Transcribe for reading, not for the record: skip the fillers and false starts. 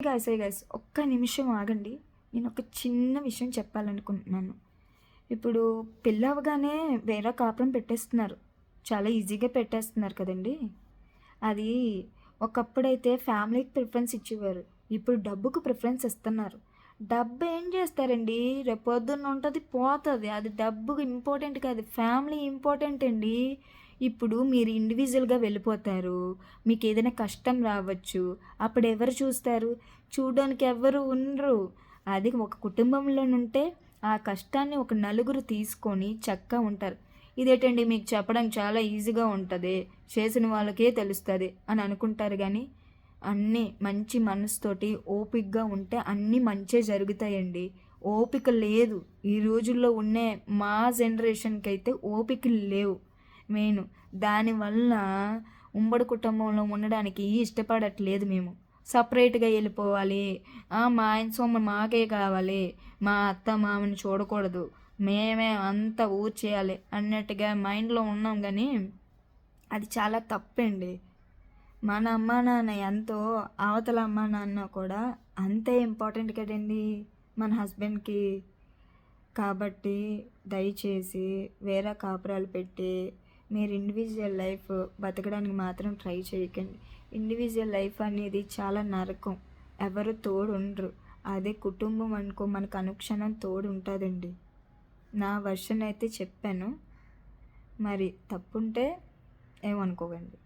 Guys ఒక్క నిమిషం ఆగండి. నేను ఒక చిన్న విషయం చెప్పాలనుకుంటున్నాను. ఇప్పుడు పెళ్ళవగానే వేరే కాపురం పెట్టేస్తున్నారు. చాలా ఈజీగా పెట్టేస్తున్నారు కదండీ! అది ఒకప్పుడైతే ఫ్యామిలీకి ప్రిఫరెన్స్ ఇచ్చేవారు. ఇప్పుడు డబ్బుకు ప్రిఫరెన్స్ ఇస్తున్నారు. డబ్బు ఏం చేస్తారండి? రేపొద్దున్న ఉంటది, పోతది. అది డబ్బు ఇంపార్టెంట్ కాదు. ఫ్యామిలీ ఇంపార్టెంట్ అండి. ఇప్పుడు మీరు ఇండివిజువల్‌గా వెళ్ళిపోతారు. మీకేదైనా కష్టం రావచ్చు. అప్పుడు ఎవరు చూస్తారు? చూడడానికి ఎవ్వరు ఉండరు. అది ఒక కుటుంబంలోనుంటే ఆ కష్టాన్ని ఒక నలుగురు తీసుకొని చక్కగా ఉంటారు. ఇదేటండి మీకు చెప్పడానికి చాలా ఈజీగా ఉంటది. చేసిన వాళ్ళకే తెలుస్తది అని అనుకుంటారు గానీ, అన్నీ మంచి మనసుతోటి ఓపికగా ఉంటే అన్నీ మంచే జరుగుతాయండి. ఓపిక లేదు. ఈ రోజుల్లో ఉండే మా జనరేషన్‌కైతే ఓపికలు లేవు మెయిను. దానివల్ల ఉమ్మడి కుటుంబంలో ఉండడానికి ఇష్టపడట్లేదు మేము. సపరేట్‌గా వెళ్ళిపోవాలి. మా ఆయన సొమ్ము మాకే కావాలి. మా అత్త మామని చూడకూడదు. మేమే అంతా ఊర్చేయాలి అన్నట్టుగా మైండ్‌లో ఉన్నాం గానీ, అది చాలా తప్పండి. మన అమ్మా నాన్న ఎంతో అవతల అమ్మా నాన్న కూడా అంతే ఇంపార్టెంట్ కదండీ మన హస్బెండ్‌కి. కాబట్టి దయచేసి వేరే కాపురాలు పెట్టి మీరు ఇండివిజువల్ లైఫ్ బతకడానికి మాత్రం ట్రై చేయకండి. ఇండివిజువల్ లైఫ్ అనేది చాలా నరకం. ఎవరు తోడు ఉండరు. అదే కుటుంబం అనుకో మనకు అనుక్షణం తోడు ఉంటుందండి. నా వర్షన్ అయితే చెప్పాను. మరి తప్పుంటే ఏమనుకోకండి.